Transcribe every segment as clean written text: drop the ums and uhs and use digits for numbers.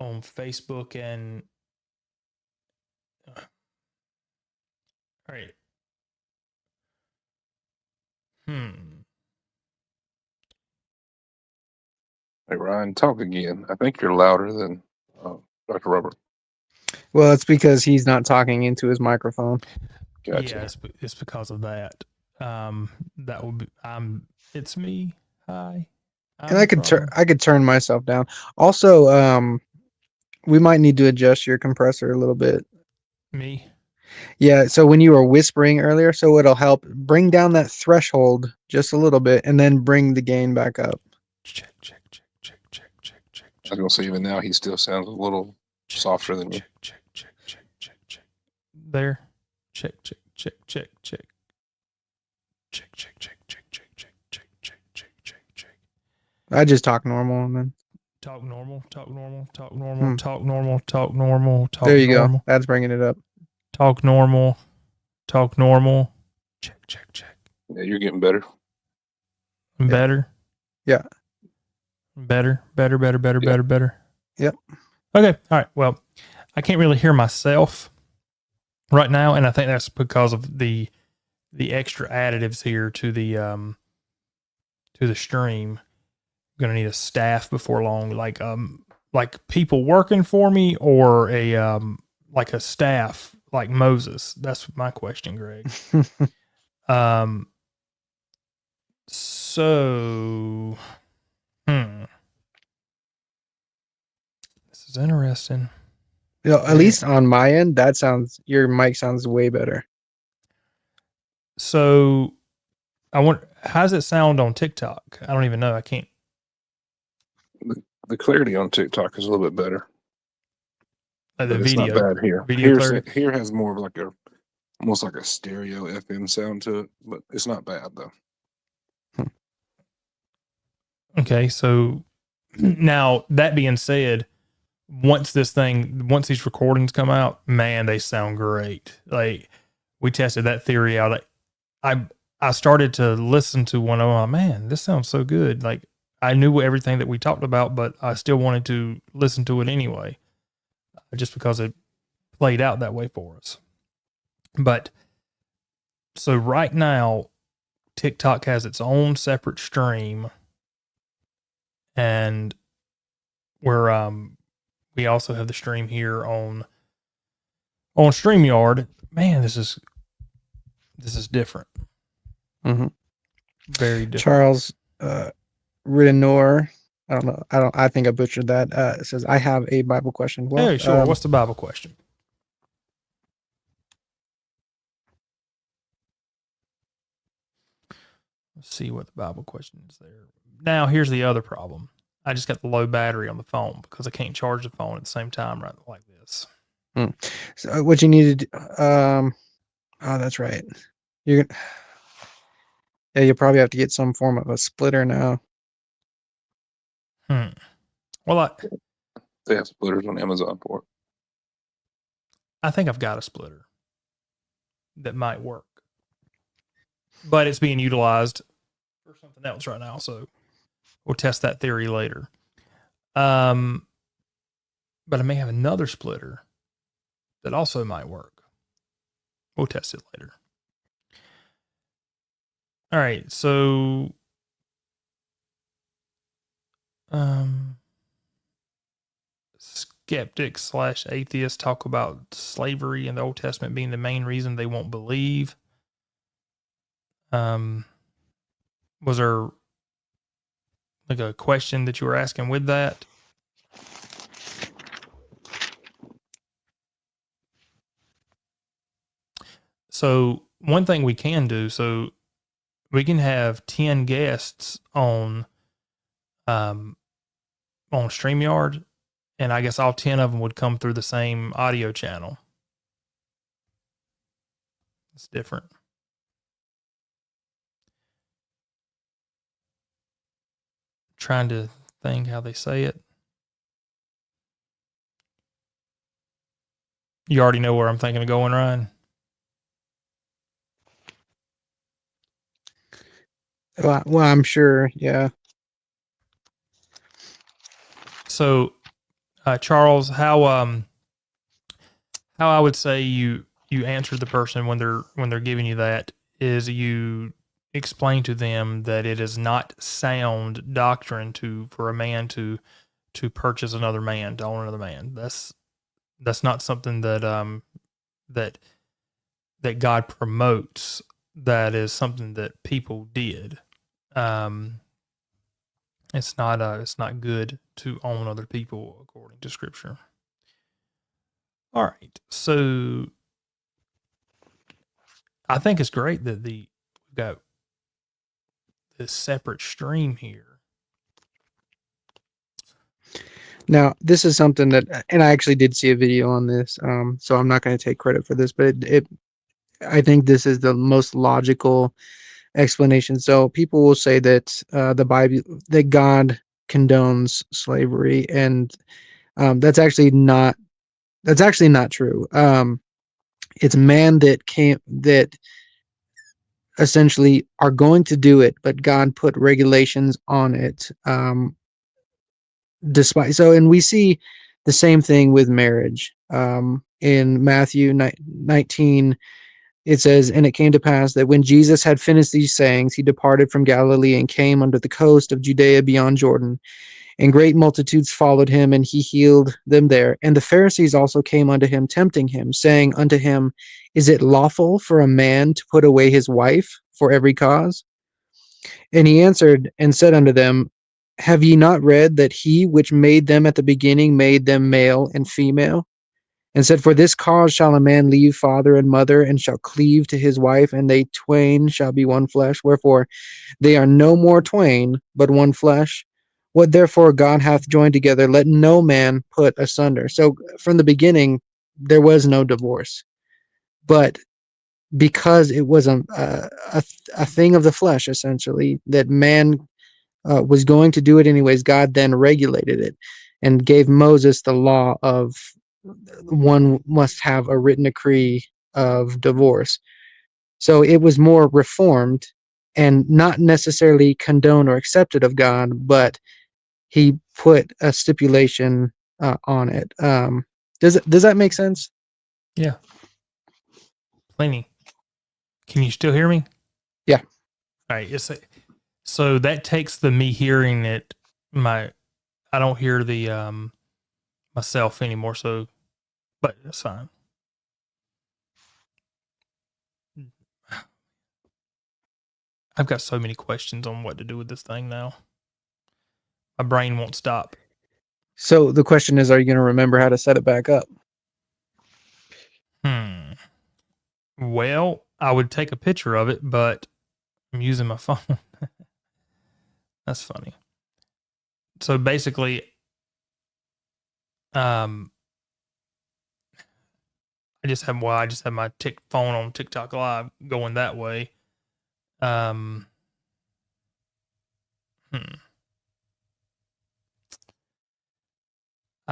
on Facebook and all right. Hmm. Hey, Ryan, talk again. I think you're louder than Dr. Robert. Well, it's because he's not talking into his microphone. Gotcha. Yeah, it's because of that. That would be. It's me. Hi. And I'm the problem. I could turn myself down. Also, we might need to adjust your compressor a little bit. Me. Yeah, so when you were whispering earlier, so it'll help bring down that threshold just a little bit and then bring the gain back up. Check. Check. Check. Check. Check. Check. Check. I was going to say, even now, he still sounds a little softer than you. Check. Check. Check. Check. Check. Check. There. Check. Check. Check. Check. Check. Check. Check. Check. Check. Check. Check. Check. Check. Check. Check. Check. I just talk normal and then Talk normal. Talk normal. Talk normal. Talk normal. Talk normal. Talk there you normal. go. That's bringing it up. Talk normal. Talk normal. Check. Check. Check. Yeah, you're getting better. Better. Yeah. Better. Better. Better. Better. Yeah. Better. Better. Yep. Okay. All right. Well, I can't really hear myself right now, and I think that's because of the extra additives here to the stream. I'm gonna need a staff before long, like people working for me, or a like a staff like Moses. That's my question, Greg. So, this is interesting. You know, at least on my end, your mic sounds way better. So, I want. How does it sound on TikTok? I don't even know. I can't. The clarity on TikTok is a little bit better. The But video. it's not bad here. Video clarity. Here has more of like almost like a stereo FM sound to it, but it's not bad though. Okay, so now that being said, once these recordings come out, man, they sound great. Like we tested that theory out. Like, I started to listen to one of them. Man, this sounds so good. Like I knew everything that we talked about, but I still wanted to listen to it anyway, just because it played out that way for us. But so right now, TikTok has its own separate stream, and we also have the stream here on StreamYard. Man, this is different. Mm-hmm. Very different. Charles Ridenour. I don't know. I think I butchered that. It says, I have a Bible question. Well, hey, sure. What's the Bible question? Let's see what the Bible question is there. Now, here's the other problem. I just got the low battery on the phone because I can't charge the phone at the same time right like this. So what you needed, oh, that's right. Yeah, you'll probably have to get some form of a splitter now. Well, they have splitters on Amazon for it. I think I've got a splitter that might work, but it's being utilized for something else right now. So we'll test that theory later. But I may have another splitter that also might work. We'll test it later. All right, so skeptics / atheists talk about slavery in the Old Testament being the main reason they won't believe. Was there like a question that you were asking with that? So one thing we can do, so we can have 10 guests on StreamYard, and I guess all 10 of them would come through the same audio channel. It's different. Trying to think how they say it. You already know where I'm thinking of going, Ryan. Well, I'm sure. Yeah. So Charles, how I would say you answer the person when they're giving you that is you explain to them that it is not sound doctrine for a man to purchase another man, to own another man. That's not something that God promotes. That is something that people did. It's not good to own other people according to Scripture. All right, so I think it's great that we've got this separate stream here. Now, this is something that, and I actually did see a video on this, so I'm not going to take credit for this, but I think this is the most logical explanation. So people will say that the Bible, that God condones slavery, and that's actually not true. It's man that essentially are going to do it, but God put regulations on it. And we see the same thing with marriage. In Matthew 19, it says, "And it came to pass that when Jesus had finished these sayings, he departed from Galilee and came unto the coast of Judea beyond Jordan. And great multitudes followed him, and he healed them there. And the Pharisees also came unto him, tempting him, saying unto him, Is it lawful for a man to put away his wife for every cause? And he answered and said unto them, Have ye not read that he which made them at the beginning made them male and female? And said, For this cause shall a man leave father and mother, and shall cleave to his wife, and they twain shall be one flesh. Wherefore they are no more twain, but one flesh. What therefore God hath joined together, let no man put asunder." So from the beginning, there was no divorce. But because it was a thing of the flesh, essentially, that man was going to do it anyways, God then regulated it and gave Moses the law of one must have a written decree of divorce. So it was more reformed and not necessarily condoned or accepted of God, but he put a stipulation on it. Does that make sense? Yeah, plenty. Can you still hear me? Yeah. All right. So that takes me hearing it. I don't hear the myself anymore. So, but that's fine. I've got so many questions on what to do with this thing now. My brain won't stop. So the question is, are you going to remember how to set it back up? Well, I would take a picture of it, but I'm using my phone. That's funny. So basically, I just have my phone on TikTok Live going that way. I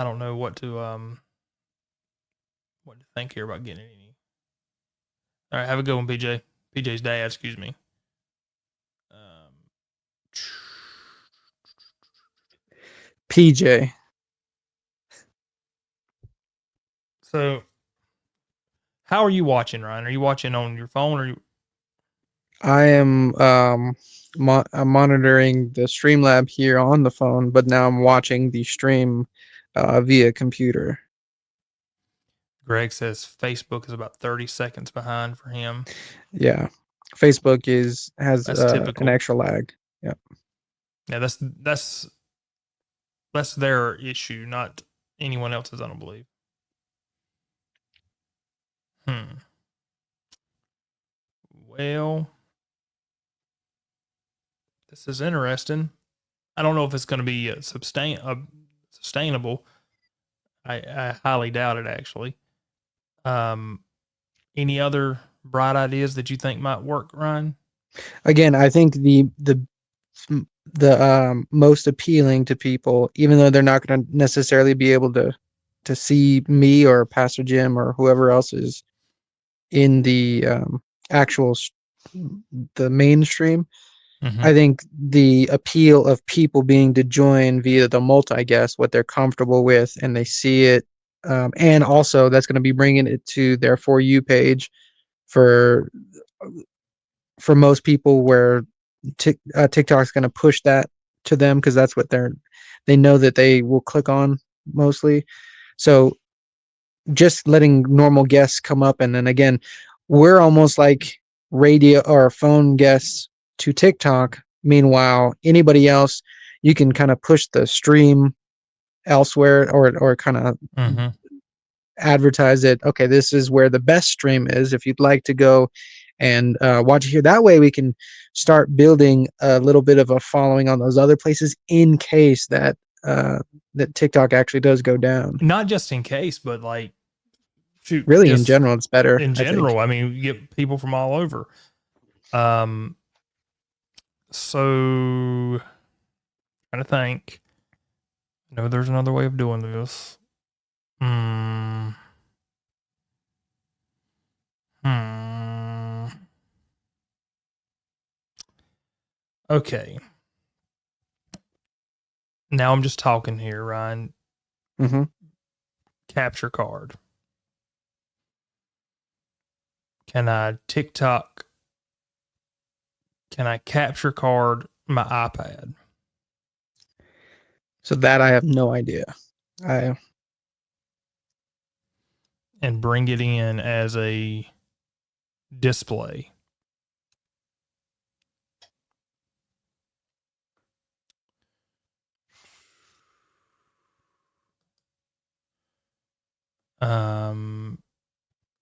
don't know what to think here about getting any. All right, have a good one, PJ. PJ's dad, excuse me. PJ. So, how are you watching, Ryan? Are you watching on your phone or? I am I'm monitoring the Streamlab here on the phone, but now I'm watching the stream via computer. Greg says Facebook is about 30 seconds behind for him. Yeah, Facebook has typical. an extra lag. Yeah. Yeah, that's their issue, not anyone else's. I don't believe. Well, this is interesting. I don't know if it's going to be sustainable. I highly doubt it, actually. Any other bright ideas that you think might work, Ryan? Again, I think the most appealing to people, even though they're not going to necessarily be able to see me or Pastor Jim or whoever else is in the the mainstream, Mhm. I think the appeal of people being to join via the multi-guest, what they're comfortable with, and they see it, and also that's going to be bringing it to their For You page for most people, where TikTok's going to push that to them because that's what they know that they will click on mostly. So just letting normal guests come up, and then again, we're almost like radio or phone guests to TikTok. Meanwhile, anybody else, you can kind of push the stream elsewhere, or kind of Mhm. advertise it. Okay, this is where the best stream is. If you'd like to go and watch it here, that way we can start building a little bit of a following on those other places in case that that TikTok actually does go down. Not just in case, but like, shoot, Really, in just general, it's better. in I think. general. I mean, you get people from all over. So trying to think. No, there's another way of doing this. Hmm. Hmm. Okay. Now I'm just talking here, Ryan. Mm-hmm. Capture card. Can I TikTok? Can I capture card my iPad? So that I have no idea. And bring it in as a display.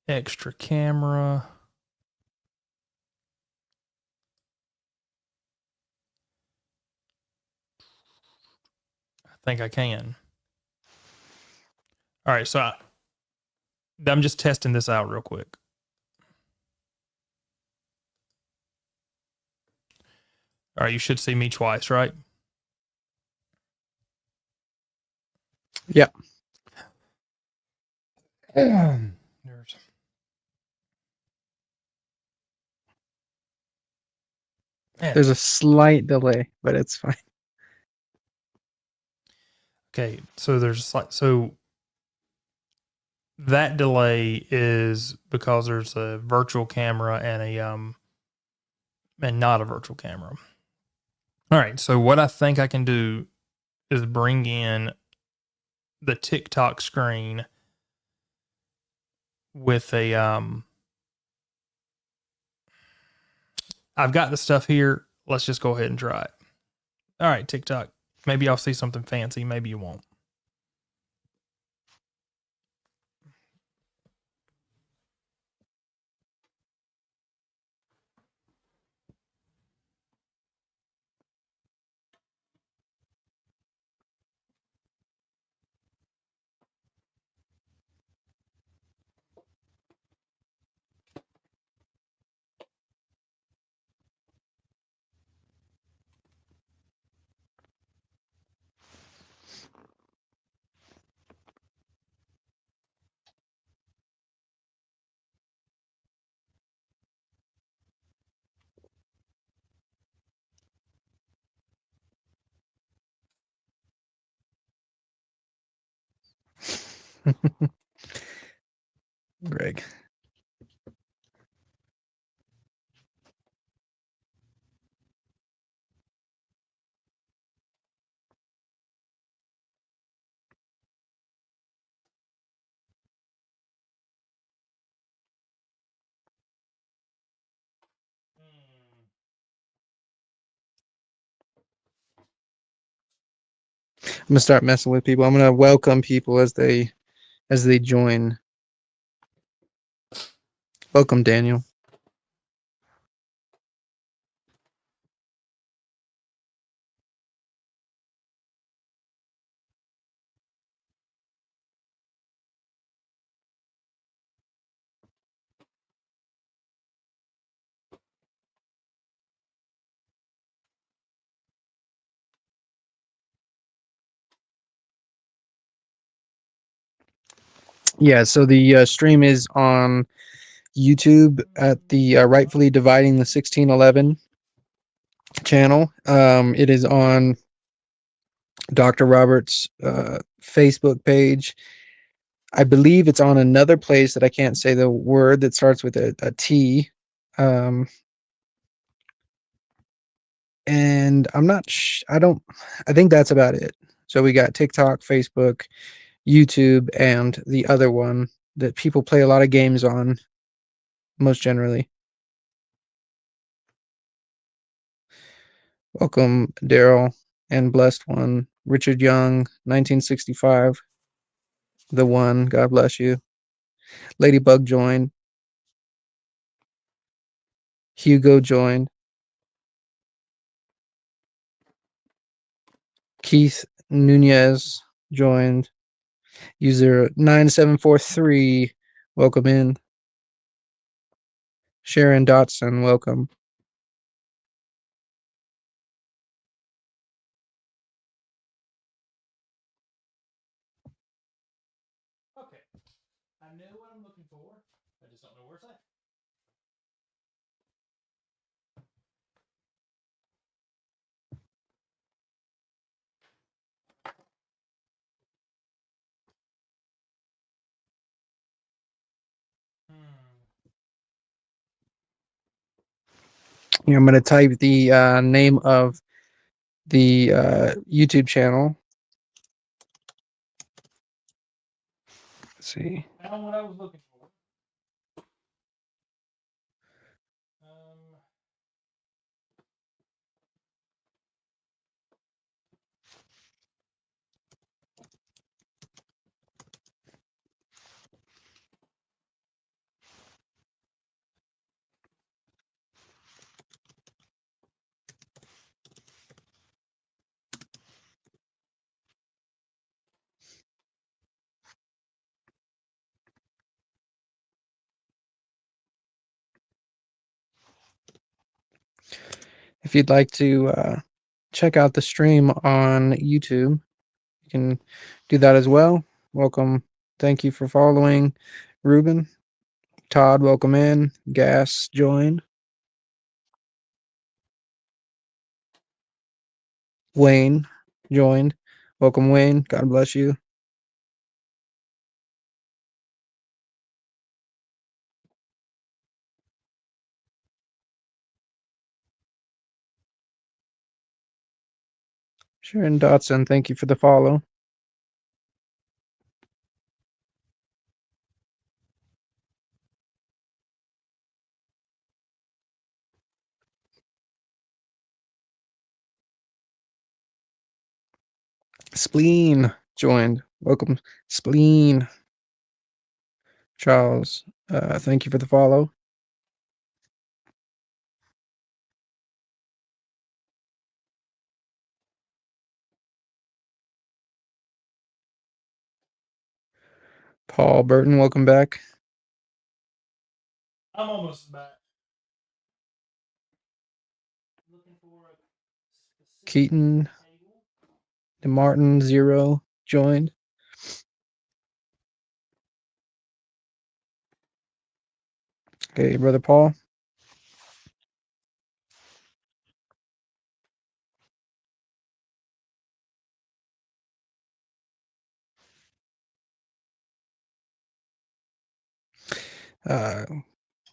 Extra camera. I think I can. All right, so I'm just testing this out real quick. All right, you should see me twice, right? Yeah. There's There's a slight delay, but it's fine. Okay, so so that delay is because there's a virtual camera and and not a virtual camera. All right, so what I think I can do is bring in the TikTok screen with a I've got the stuff here. Let's just go ahead and try it. All right, TikTok. Maybe I'll see something fancy, maybe you won't. Greg. I'm gonna start messing with people. I'm gonna welcome people as they join. Welcome, Daniel. Yeah, so the stream is on YouTube at the Rightfully Dividing the 1611 channel. It is on Dr. Roberts' Facebook page. I believe it's on another place that I can't say the word that starts with a T. And I'm not, I think that's about it. So we got TikTok, Facebook, YouTube, and the other one that people play a lot of games on, most generally. Welcome, Daryl and Blessed One. Richard Young, 1965. The One, God bless you. Ladybug joined. Hugo joined. Keith Nunez joined. User 9743, welcome in. Sharon Dotson, welcome. Okay. I know what I'm looking for. I just don't know where it's at. Here, I'm going to type the name of the YouTube channel. Let's see. Found what I was looking for. If you'd like to check out the stream on YouTube, you can do that as well. Welcome. Thank you for following. Ruben, Todd, welcome in. Gas joined. Wayne joined. Welcome, Wayne. God bless you. Sharon Dotson, thank you for the follow. Spleen joined. Welcome, Spleen. Charles, thank you for the follow. Paul Burton, welcome back. I'm almost back. Looking for a Keaton, DeMartin, Zero joined. Okay, Brother Paul.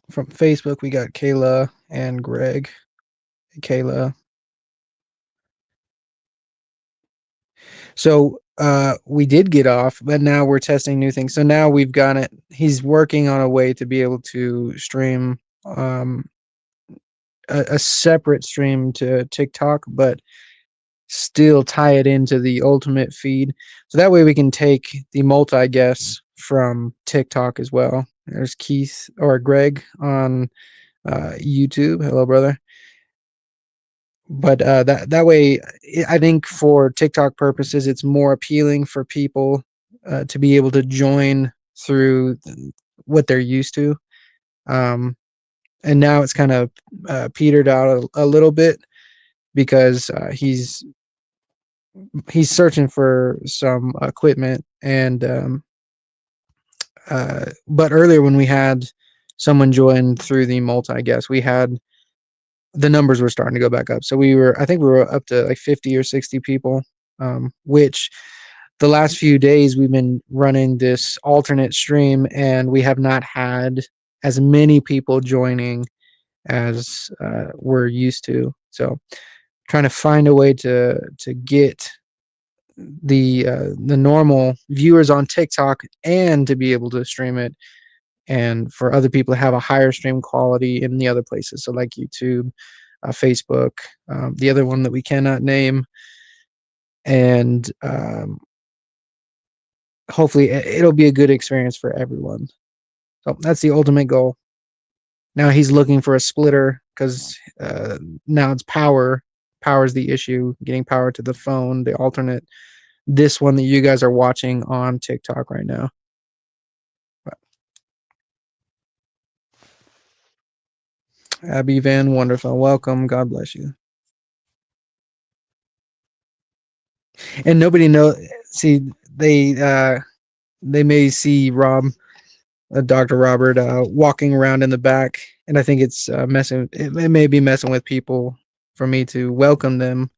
From Facebook, we got Kayla and Greg. Kayla. So we did get off, but now we're testing new things. So now we've got it. He's working on a way to be able to stream a separate stream to TikTok, but still tie it into the ultimate feed. So that way we can take the multi guests from TikTok as well. There's Keith or Greg on YouTube. Hello, brother. But that way, I think for TikTok purposes, it's more appealing for people to be able to join through what they're used to. And now it's kind of petered out a little bit because he's searching for some equipment. And but earlier when we had someone join through the multi guest, we had the numbers were starting to go back up. So I think we were up to like 50 or 60 people, which the last few days we've been running this alternate stream, and we have not had as many people joining as we're used to. So trying to find a way to get the normal viewers on TikTok and to be able to stream it, and for other people to have a higher stream quality in the other places, so like YouTube, Facebook, the other one that we cannot name, and hopefully it'll be a good experience for everyone. So that's the ultimate goal. Now he's looking for a splitter because now it's power. Power is the issue. Getting power to the phone, the alternate. This one that you guys are watching on TikTok right now. Abby Van Wonderful, welcome. God bless you. And nobody know. See, they may see Dr. Robert, walking around in the back, and I think it's messing. It may be messing with people for me to welcome them.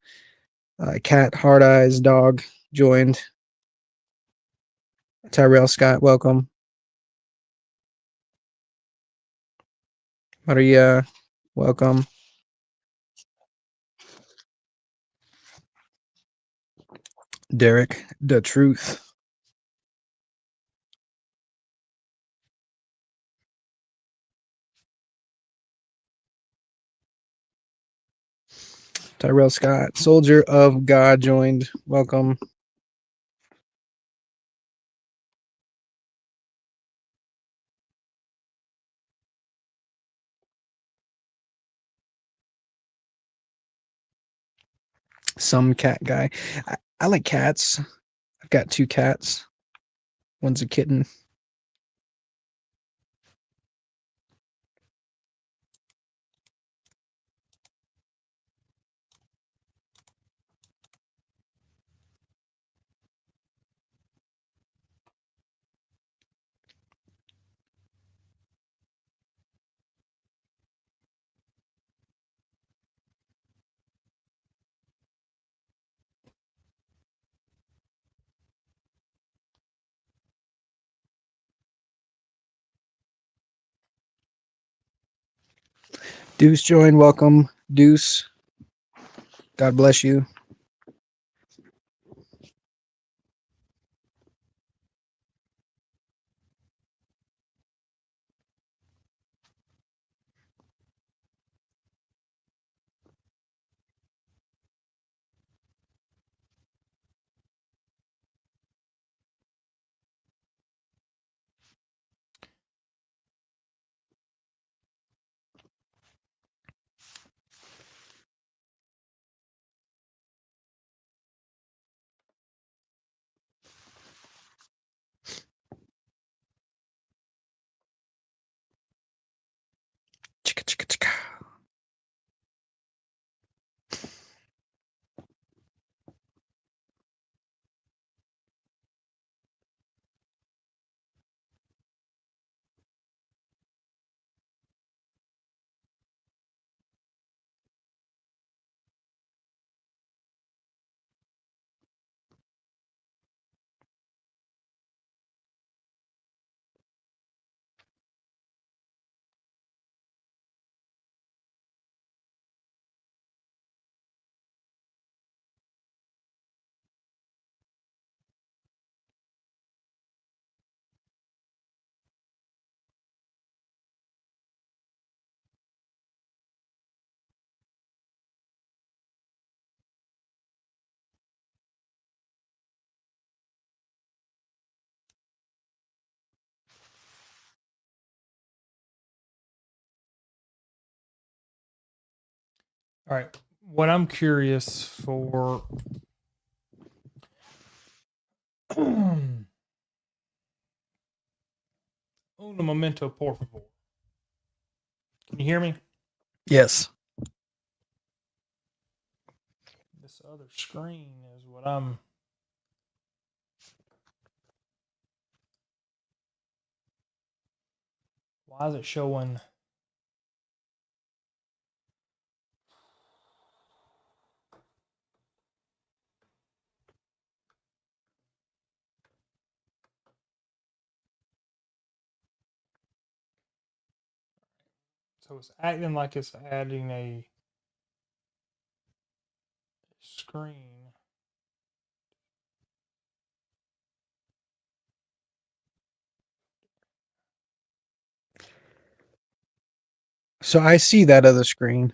Cat Hard Eyes Dog joined. Tyrell Scott, welcome. Maria, welcome. Derek, the truth. Tyrell Scott, Soldier of God joined. Welcome. Some cat guy. I like cats. I've got 2 cats. One's a kitten. Deuce joined. Welcome, Deuce. God bless you. Chicka, chicka, chicka. All right. What I'm curious for. Un momento, por favor. Can you hear me? Yes. This other screen is what I'm. Why is it showing? So it's acting like it's adding a screen. So I see that other screen.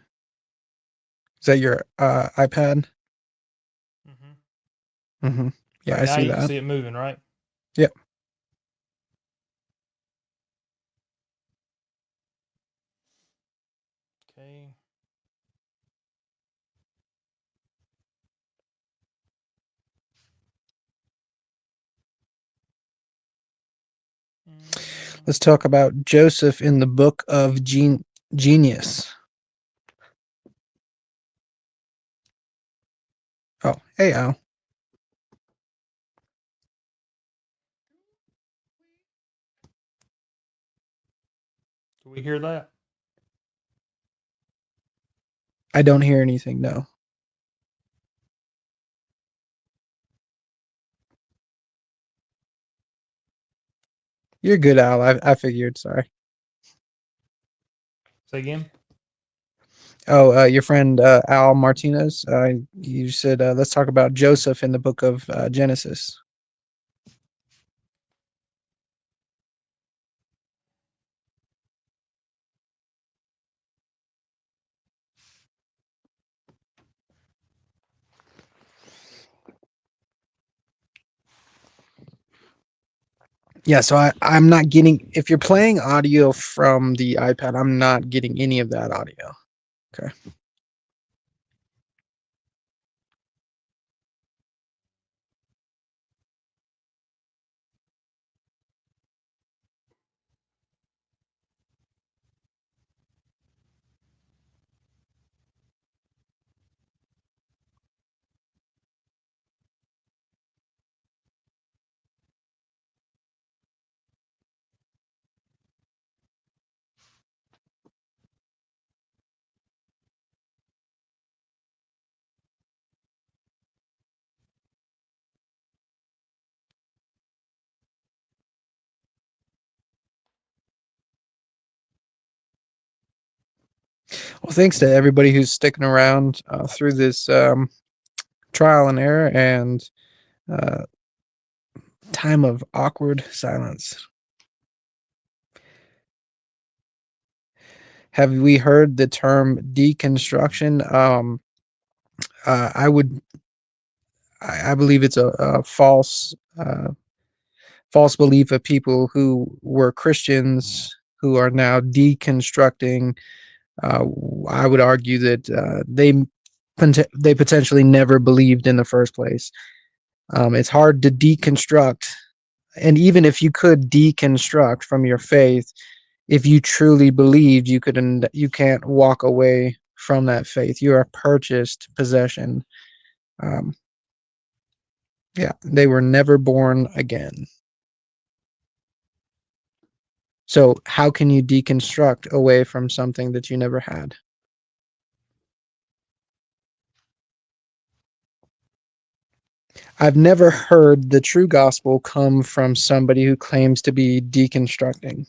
Is that your iPad? Mm-hmm. Mm-hmm. Yeah, Right I now see you can that. see it moving, right? Yep. Okay. Let's talk about Joseph in the book of Genius. Oh, hey Al. Do we hear that? I don't hear anything, no. You're good, Al. I figured, sorry. Say again. Oh, your friend Al Martinez. You said let's talk about Joseph in the book of Genesis. Yeah, so I'm not getting, if you're playing audio from the iPad, I'm not getting any of that audio. Okay. Well, thanks to everybody who's sticking around through this trial and error and uh, time of awkward silence. Have we heard the term deconstruction? I would, I believe it's a false belief of people who were Christians who are now deconstructing. Uh, I would argue that they potentially never believed in the first place. It's hard to deconstruct, and even if you could deconstruct from your faith, if you truly believed, you can't walk away from that faith. You are a purchased possession. Um, yeah, they were never born again. So how can you deconstruct away from something that you never had? I've never heard the true gospel come from somebody who claims to be deconstructing.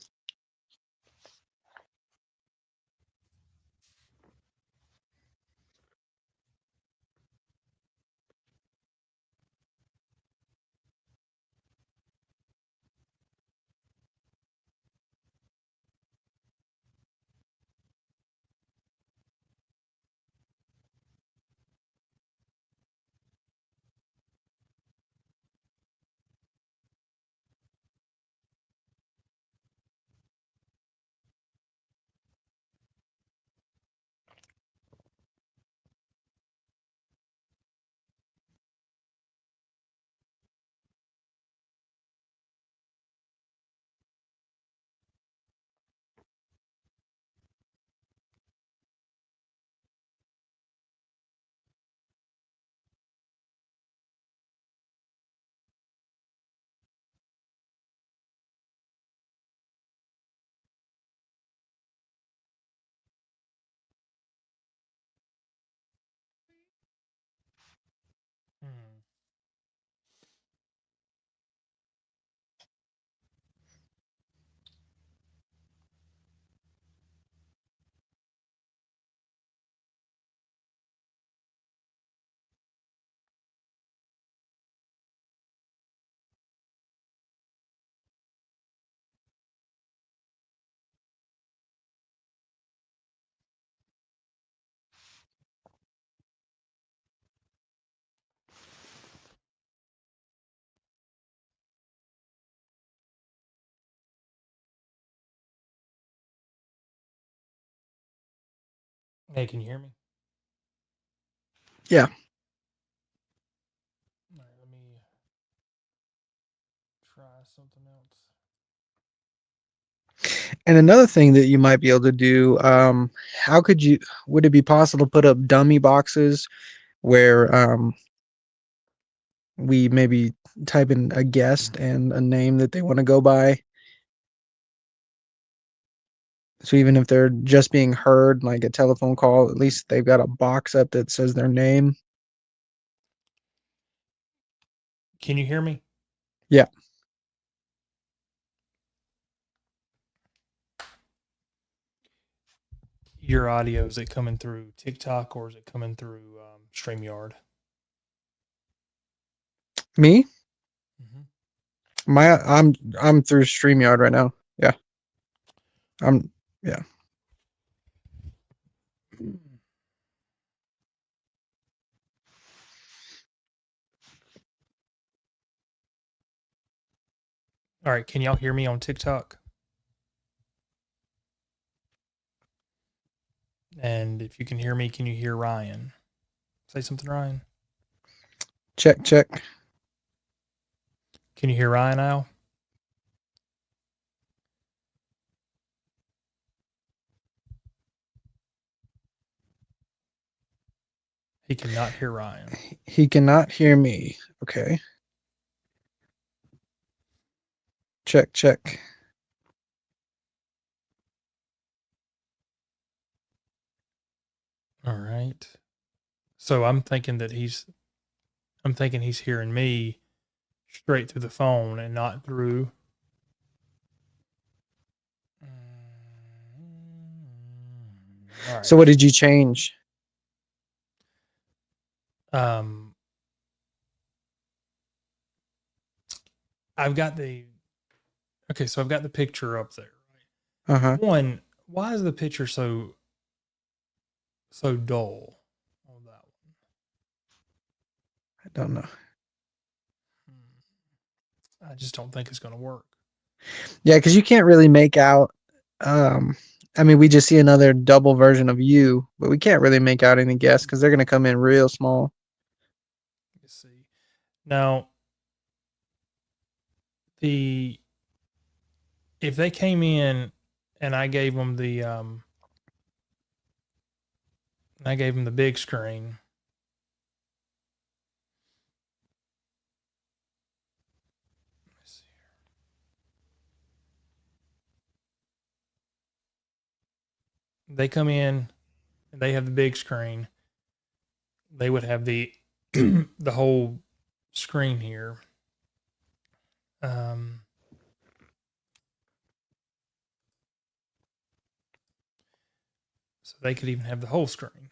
Hey, can you hear me? Yeah. All right, let me try something else. And another thing that you might be able to do, how could you? Would it be possible to put up dummy boxes where we maybe type in a guest and a name that they want to go by? So even if they're just being heard, like a telephone call, at least they've got a box up that says their name. Can you hear me? Yeah. Your audio, is it coming through TikTok or is it coming through StreamYard? Me? Mm-hmm. I'm through StreamYard right now. Yeah. Yeah. All right, can y'all hear me on TikTok? And if you can hear me, can you hear Ryan? Say something, Ryan. Check. Can you hear Ryan now? He cannot hear Ryan. He cannot hear me. Okay. Check. All right. So I'm thinking he's hearing me straight through the phone and not through. All right. So what did you change? I've got the picture up there. Uh-huh. One, why is the picture so dull on that one? I don't know. I just don't think it's going to work. Yeah, because you can't really make out. I mean, we just see another double version of you, but we can't really make out any guests because they're going to come in real small. Let's see. Now, if they came in and I gave them the big screen. Let's see here. They come in and they have the big screen. They would have the the whole screen here. So they could even have the whole screen.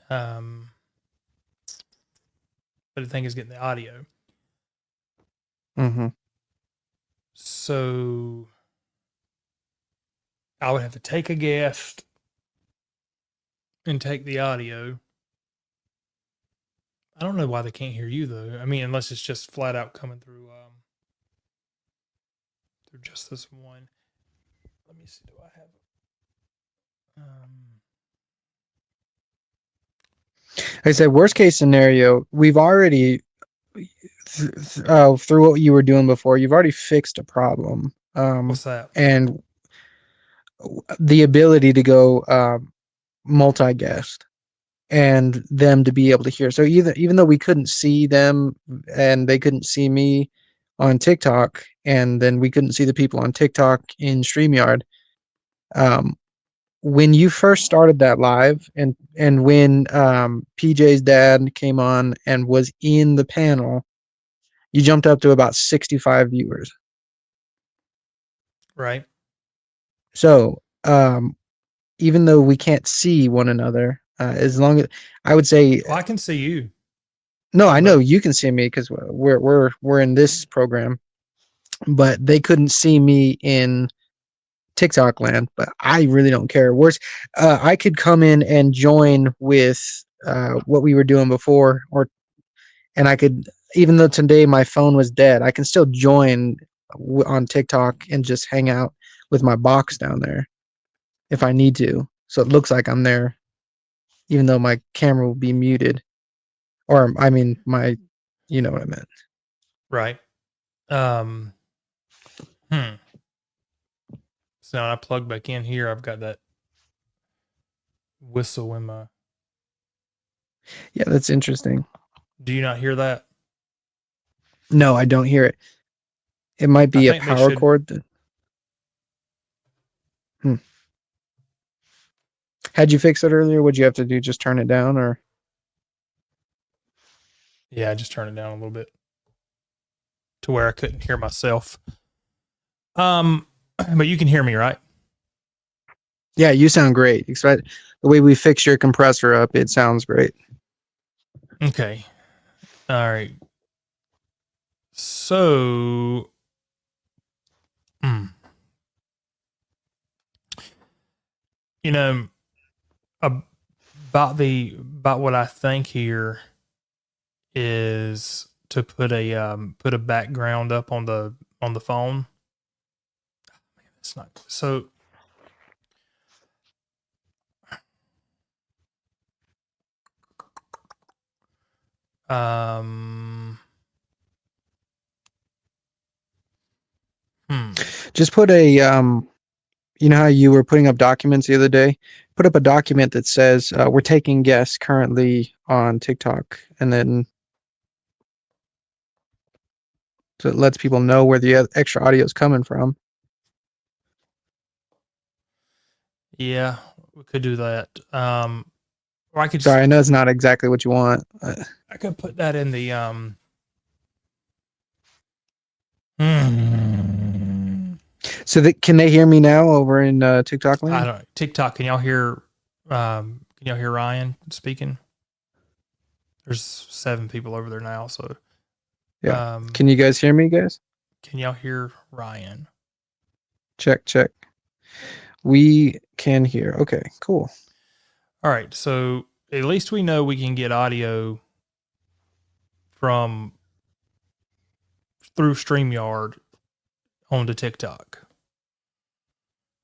But the thing is getting the audio. Mm-hmm. So I would have to take a guest and take the audio. I don't know why they can't hear you though. I mean, unless it's just flat out coming through through just this one. Let me see. Do I have? Like I said, worst case scenario, we've already through what you were doing before, you've already fixed a problem. What's that? And the ability to go multi-guest and them to be able to hear. So even though we couldn't see them and they couldn't see me on TikTok, and then we couldn't see the people on TikTok in StreamYard, when you first started that live and when PJ's dad came on and was in the panel, you jumped up to about 65 viewers. Right. So even though we can't see one another, as long as I would say, Well, I can see you. no, I know you can see me because we're in this program, but they couldn't see me in TikTok land. But I really don't care. Worse, I could come in and join with what we were doing before, and I could, even though today my phone was dead, I can still join on TikTok and just hang out with my box down there. if I need to. So it looks like I'm there, even though my camera will be muted. Or I mean you know what I meant. Right. Hmm. So now I plug back in here. I've got that whistle in my. Yeah, that's interesting. Do you not hear that? No, I don't hear it. It might be a think they power should- cord. Had you fix it earlier? What'd you have to do? Just turn it down, or? Yeah, I just turned it down a little bit to where I couldn't hear myself. But you can hear me, right? Yeah, you sound great. The way we fix your compressor up, it sounds great. Okay. All right. So, you know, about what I think here is to put a background up on the phone. Man, it's not so. Just put a you know how you were putting up documents the other day? Put up a document that says we're taking guests currently on TikTok, and then so it lets people know where the extra audio is coming from. Yeah, we could do that. Or I could Sorry, I know it's not exactly what you want. I could put that in the So can they hear me now over in TikTok land? I don't TikTok. Can y'all hear Ryan speaking? There's 7 people over there now, so Yeah. Can you guys hear me, guys? Can y'all hear Ryan? Check. We can hear. Okay, cool. All right, so at least we know we can get audio through StreamYard onto TikTok.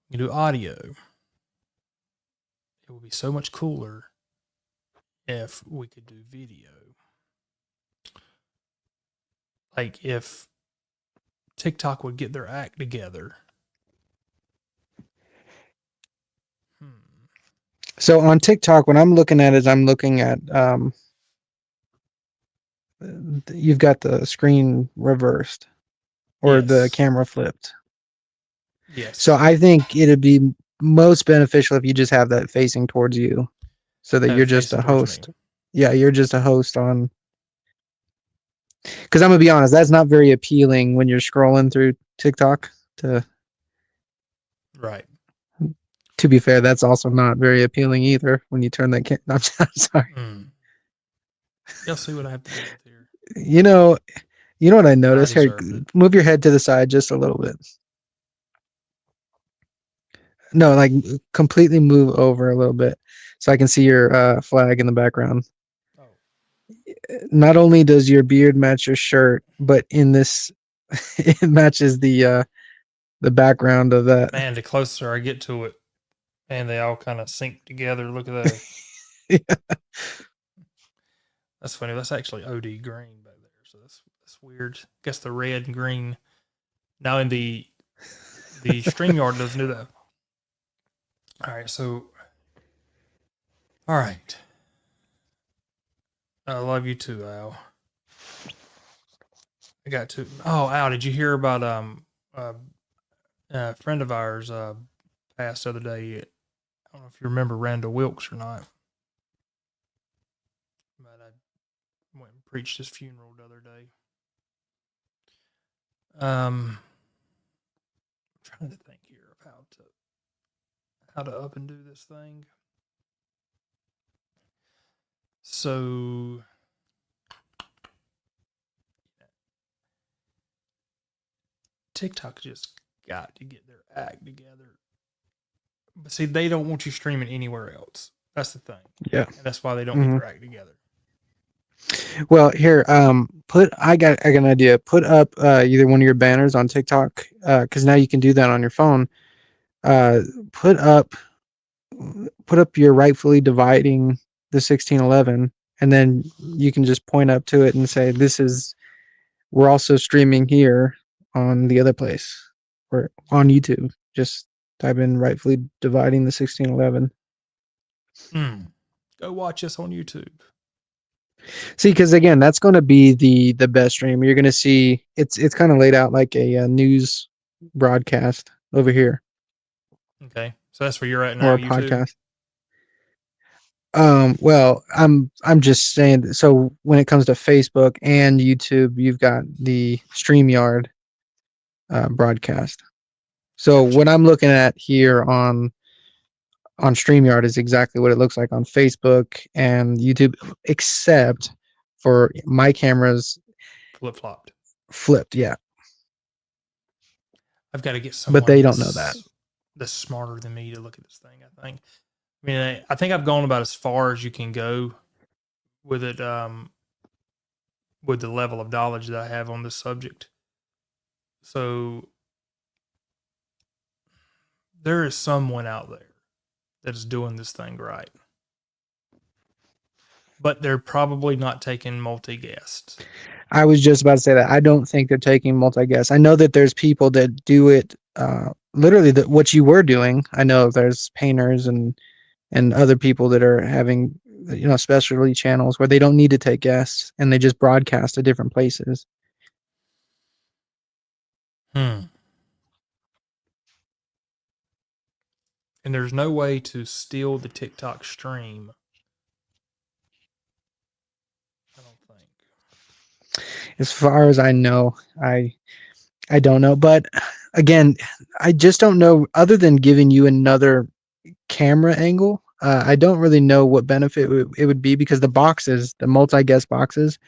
You do audio. It would be so much cooler if we could do video. Like if TikTok would get their act together. So on TikTok, what I'm looking at is I'm looking at you've got the screen reversed or the camera flipped. Yes. So I think it'd be most beneficial if you just have that facing towards you so that you're just a host. Yeah, you're just a host on. Because I'm going to be honest, that's not very appealing when you're scrolling through TikTok. Right. To be fair, that's also not very appealing either when you turn that camera. I'm sorry. You'll see what I have to do with here. You know what I noticed? Here, move your head to the side just a little bit. No, like completely move over a little bit so I can see your flag in the background. Oh. Not only does your beard match your shirt, but in this, it matches the background of that. Man, the closer I get to it, and they all kind of sync together. Look at that. Yeah. That's funny. That's actually OD green back there. So that's weird. Guess the red and green. Now in the StreamYard doesn't do that. All right. So, all right. I love you too, Al. I got to. Oh, Al, did you hear about a friend of ours passed the other day? I don't know if you remember Randall Wilkes or not. But I went and preached his funeral the other day. I'm trying to think here of how to up and do this thing. So TikTok just got to get their act together. But see, they don't want you streaming anywhere else. That's the thing. Yeah. And that's why they don't get their act together. Well, here, I got an idea. Put up either one of your banners on TikTok, because now you can do that on your phone. Put up put up your rightfully dividing the 1611, and then you can just point up to it and say, this is, we're also streaming here on the other place or on YouTube. Just type in rightfully dividing the 1611. Go watch us on YouTube. See, because again, that's going to be the best stream. You're going to see it's kind of laid out like a, news broadcast over here Okay, so that's where you're at or now, a YouTube. podcast. Well, I'm just saying that, so when it comes to Facebook and YouTube, you've got the StreamYard broadcast. So Gotcha. what I'm looking at here on StreamYard is exactly what it looks like on Facebook and YouTube, except for my camera's Flip flopped. flipped. Yeah, I've got to get but someone they don't know that. that's smarter than me to look at this thing. I think. I mean, I think I've gone about as far as you can go with it. With the level of knowledge that I have on this subject. So there is someone out there that is doing this thing right. But they're probably not taking multi guests. I was just about to say that. I don't think they're taking multi-guest. I know that there's people that do it literally what you were doing. I know there's painters and other people that are having, specialty channels where they don't need to take guests and they just broadcast to different places. And there's no way to steal the TikTok stream. I don't think. As far as I know, I don't know, but again, I just don't know. Other than giving you another camera angle, I don't really know what benefit it would be, because the boxes, the multi-guest boxes,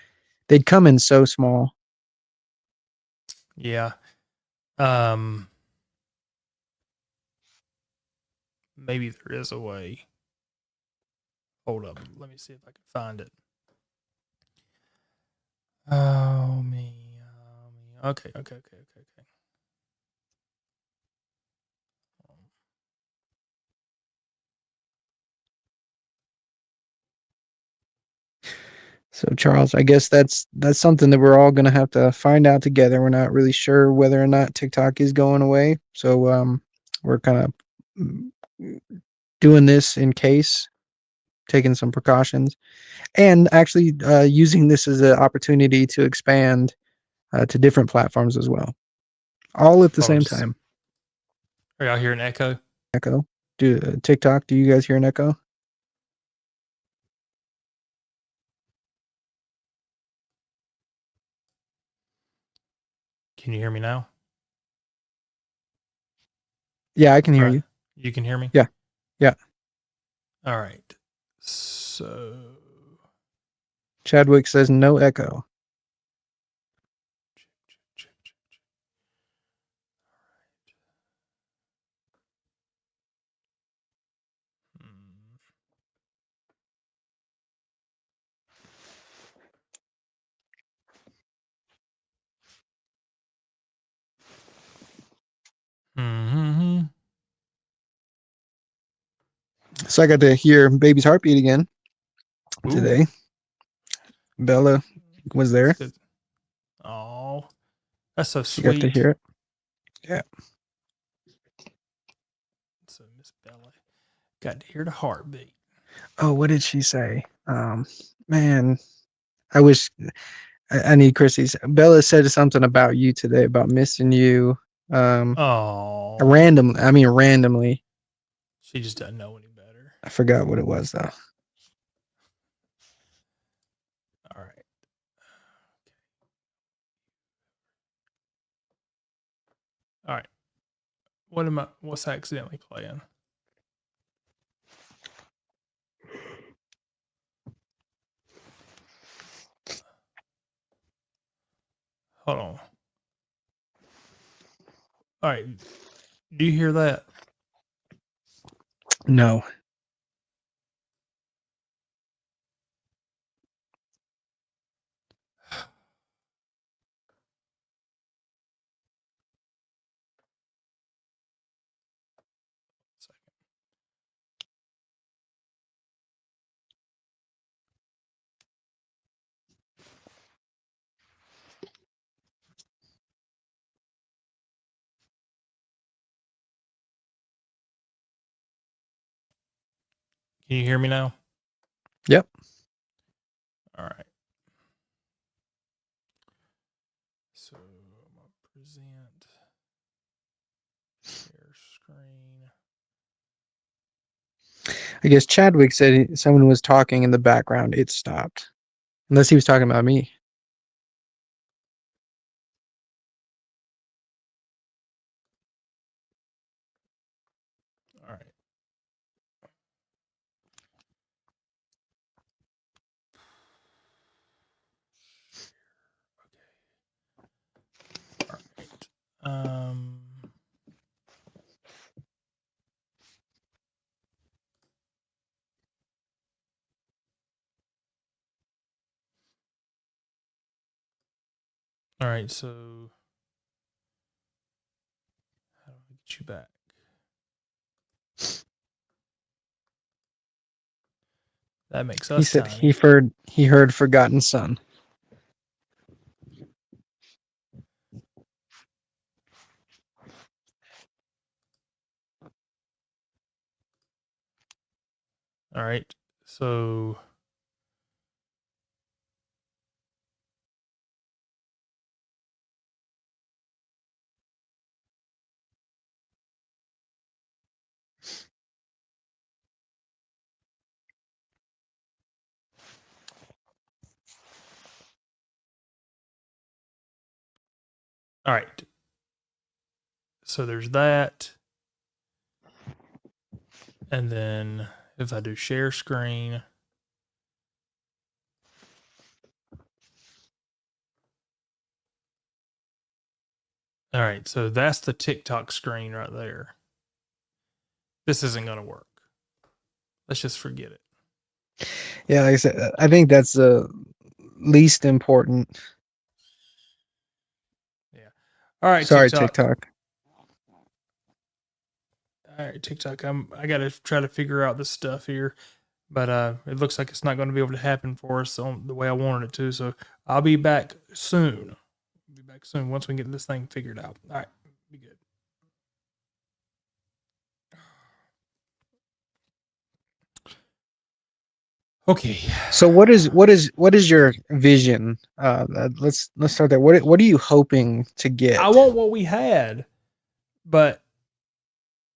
they'd come in so small. Yeah. Maybe there is a way. Hold up. Let me see if I can find it. Oh, me. Okay. So Charles, I guess that's something that we're all going to have to find out together. We're not really sure whether or not TikTok is going away. So we're kind of doing this in case, taking some precautions, and actually using this as an opportunity to expand to different platforms as well, all at the Hold on, same just, time. are y'all hearing echo? Echo. TikTok, do you guys hear an echo? Can you hear me now? Yeah, I can hear Right. you. You can hear me? Yeah. Yeah. All right. So Chadwick says no echo. Mm-hmm. So I got to hear baby's heartbeat again today. Bella was there. Oh, that's so She got to sweet. hear it. Yeah. So Miss Bella got to hear the heartbeat. Oh, what did she say? Man, I wish I need Chrissy's. Bella said something about you today, about missing you. Oh, Randomly. she just doesn't know any better. I forgot what it was though. All right. All right. What's accidentally playing? Hold on. All right. Do you hear that? No. Can you hear me now? Yep. All right. So I'm gonna present share screen. I guess Chadwick said someone was talking in the background. It stopped. Unless he was talking about me. All right. All right. All right. So how do I get you back? That makes He us said tiny. he heard Forgotten Son. All right. So all right. So there's that. And then if I do share screen, all right, so that's the TikTok screen right there. This isn't going to work. Let's just forget it. Yeah, like I said, I think that's the least important. Yeah. All right, Sorry, TikTok. TikTok. All right, TikTok. I got to try to figure out this stuff here, but it looks like it's not going to be able to happen for us on the way I wanted it to. So I'll be back soon. Be back soon once we get this thing figured out. All right, be good. Okay. So what is your vision? Let's start there. What are you hoping to get? I want what we had, but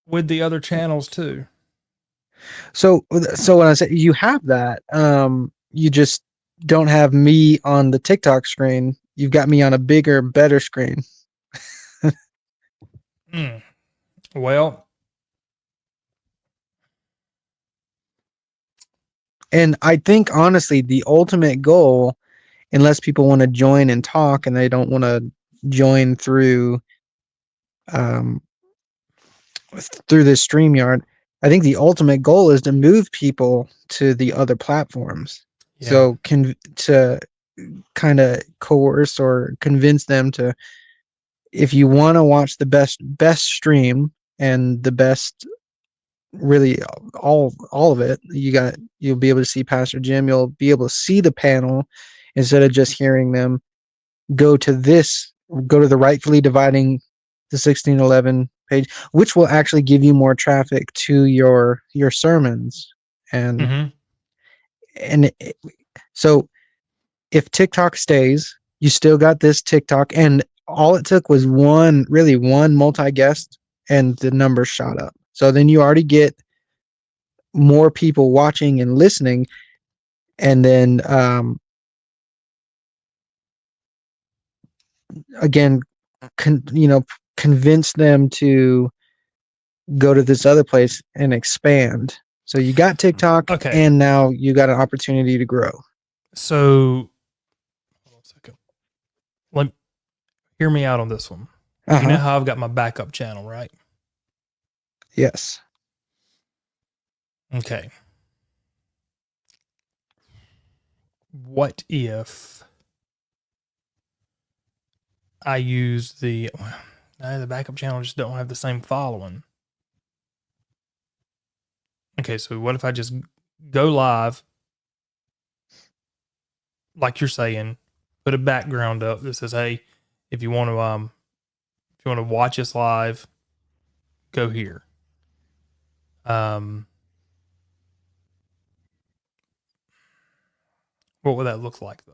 with the other channels too. So when I say you have that, you just don't have me on the TikTok screen. You've got me on a bigger, better screen. Well, And I think honestly, the ultimate goal, unless people want to join and talk and they don't want to join um, through this StreamYard, I think the ultimate goal is to move people to the other platforms. yeah. So to kind of coerce or convince them to, if you want to watch the best stream and the best, really all of it, you'll be able to see Pastor Jim. You'll be able to see the panel instead of just hearing them. Go to the rightfully dividing the 1611 page, which will actually give you more traffic to your sermons. And Mm-hmm. So if TikTok stays, you still got this TikTok, and all it took was one multi-guest and the numbers shot up. So then you already get more people watching and listening, and then again, convince them to go to this other place and expand. So you got TikTok, Okay. and now you got an opportunity to grow. So, hold on a second. Hear me out on this one. You know how I've got my backup channel, right? Yes. Okay. What if I use the backup channel just don't have the same following? Okay, so what if I just go live, like you're saying, put a background up that says, "Hey, if you want to watch us live, go here." What would that look like though?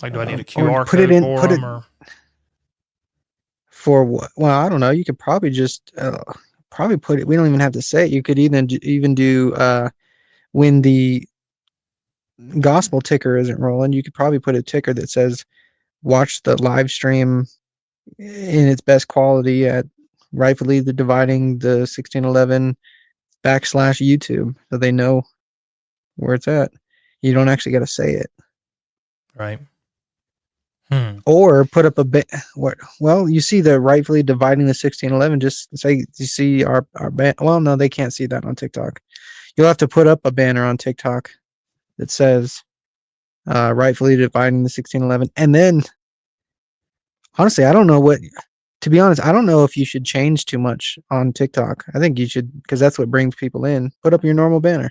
Like, do I need a Or QR put it code in, for put it them, or for what? Well, I don't know. You could probably just probably put it. We don't even have to say it. You could even do when the gospel ticker isn't rolling. You could probably put a ticker that says watch the live stream in its best quality at rightfully the dividing the 1611 / YouTube, so they know where it's at. You don't actually got to say it. right? Or put up what? Well, you see the rightfully dividing the 1611. Just say you see our well, no, they can't see that on TikTok. You'll have to put up a banner on TikTok that says rightfully dividing the 1611, and then honestly, I don't know what. To be honest, I don't know if you should change too much on TikTok. I think you should, because that's what brings people in. Put up your normal banner,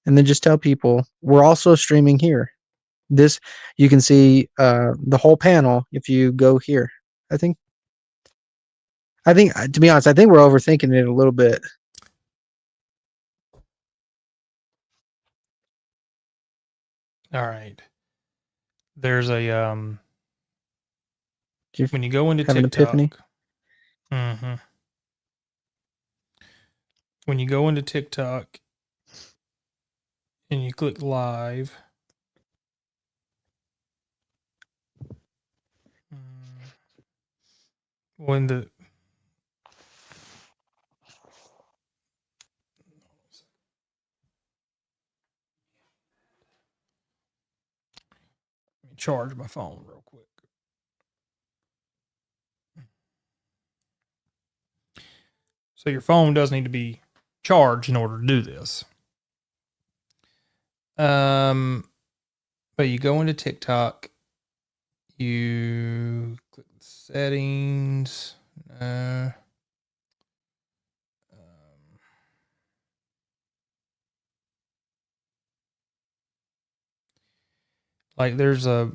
and then just tell people we're also streaming here. This you can see the whole panel if you go here. I think to be honest, I think we're overthinking it a little bit. All right. There's a Do you when you go into have an epiphany? TikTok. Mm-hmm. When you go into TikTok and you click live, when the let me charge my phone real quick. So your phone does need to be charged in order to do this. But you go into TikTok, you click settings. Like there's a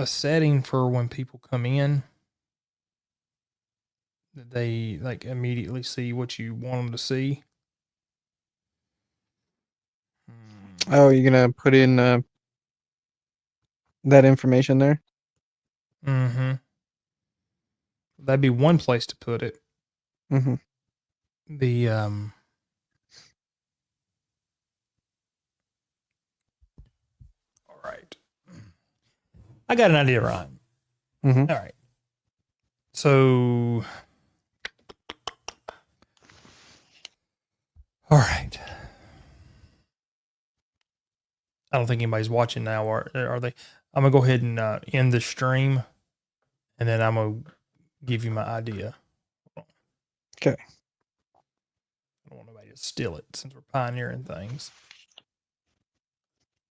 setting for when people come in that they like immediately see what you want them to see. Oh, you're gonna put in that information there? Mm-hmm. That'd be one place to put it. Mm-hmm. The all right. I got an idea, Ryan. Mm-hmm. All right. So all right. I don't think anybody's watching now, are they? I'm gonna go ahead and end the stream, and then I'm gonna give you my idea. Okay. I don't want nobody to steal it since we're pioneering things.